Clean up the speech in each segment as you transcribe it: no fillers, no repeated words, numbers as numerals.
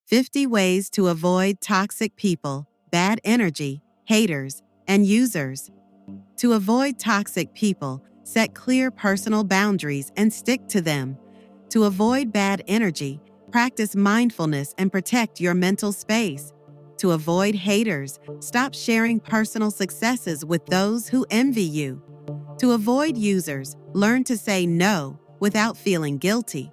50 Ways to Avoid Toxic People, Bad Energy, Haters, and Users. To avoid toxic people, set clear personal boundaries and stick to them. To avoid bad energy, practice mindfulness and protect your mental space. To avoid haters, stop sharing personal successes with those who envy you. To avoid users, learn to say no without feeling guilty.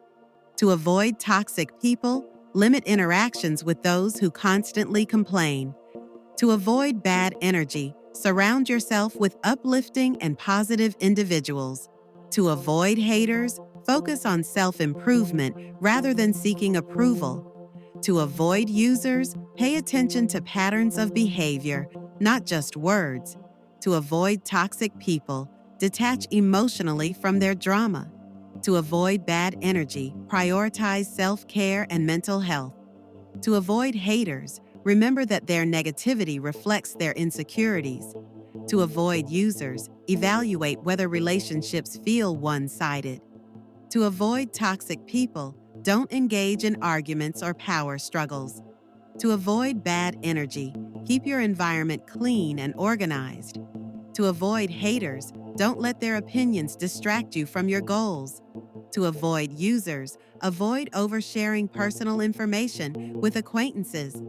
To avoid toxic people, limit interactions with those who constantly complain. To avoid bad energy, surround yourself with uplifting and positive individuals. To avoid haters, focus on self-improvement rather than seeking approval. To avoid users, pay attention to patterns of behavior, not just words. To avoid toxic people, detach emotionally from their drama. To avoid bad energy, prioritize self-care and mental health. To avoid haters, remember that their negativity reflects their insecurities. To avoid users, evaluate whether relationships feel one-sided. To avoid toxic people, don't engage in arguments or power struggles. To avoid bad energy, keep your environment clean and organized. To avoid haters, don't let their opinions distract you from your goals. To avoid users, avoid oversharing personal information with acquaintances.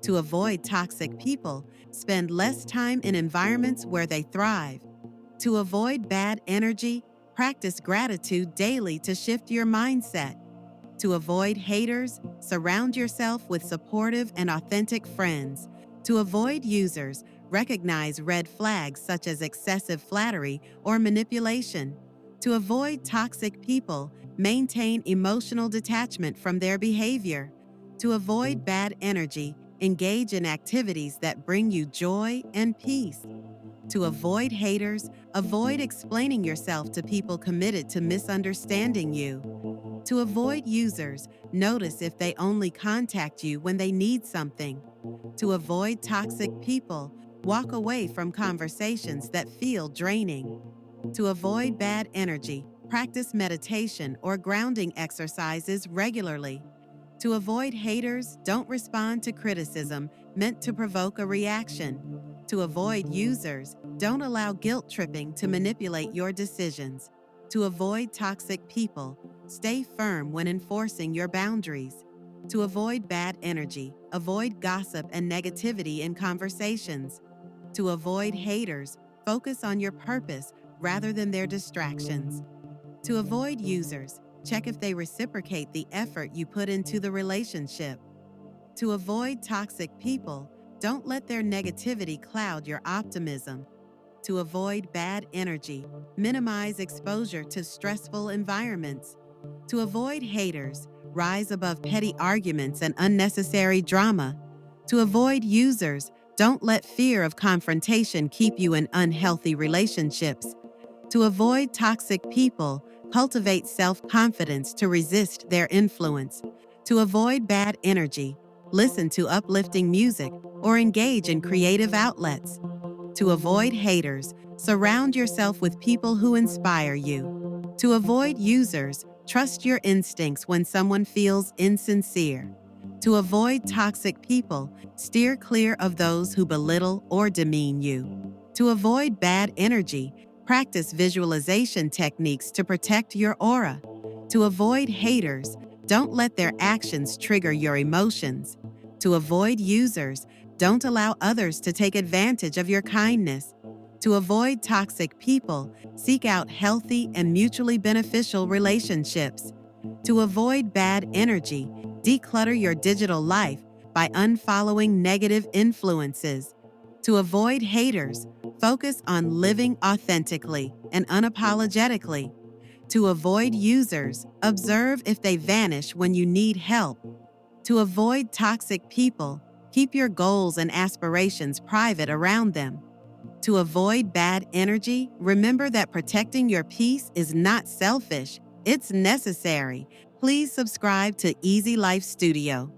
To avoid toxic people, spend less time in environments where they thrive. To avoid bad energy, practice gratitude daily to shift your mindset. To avoid haters, surround yourself with supportive and authentic friends. To avoid users, recognize red flags such as excessive flattery or manipulation. To avoid toxic people, maintain emotional detachment from their behavior. To avoid bad energy, engage in activities that bring you joy and peace. To avoid haters, avoid explaining yourself to people committed to misunderstanding you. To avoid users, notice if they only contact you when they need something. To avoid toxic people, walk away from conversations that feel draining. To avoid bad energy, practice meditation or grounding exercises regularly. To avoid haters, don't respond to criticism meant to provoke a reaction. To avoid users, don't allow guilt tripping to manipulate your decisions. To avoid toxic people, stay firm when enforcing your boundaries. To avoid bad energy, avoid gossip and negativity in conversations. To avoid haters, focus on your purpose rather than their distractions. To avoid users, check if they reciprocate the effort you put into the relationship. To avoid toxic people, don't let their negativity cloud your optimism. To avoid bad energy, minimize exposure to stressful environments. To avoid haters, rise above petty arguments and unnecessary drama. To avoid users, don't let fear of confrontation keep you in unhealthy relationships. To avoid toxic people, cultivate self-confidence to resist their influence. To avoid bad energy, listen to uplifting music or engage in creative outlets. To avoid haters, surround yourself with people who inspire you. To avoid users, trust your instincts when someone feels insincere. To avoid toxic people, steer clear of those who belittle or demean you. To avoid bad energy, practice visualization techniques to protect your aura. To avoid haters, don't let their actions trigger your emotions. To avoid users, don't allow others to take advantage of your kindness. To avoid toxic people, seek out healthy and mutually beneficial relationships. To avoid bad energy, declutter your digital life by unfollowing negative influences. To avoid haters, focus on living authentically and unapologetically. To avoid users, observe if they vanish when you need help. To avoid toxic people, keep your goals and aspirations private around them. To avoid bad energy, remember that protecting your peace is not selfish, it's necessary. Please subscribe to Easy Life Studio.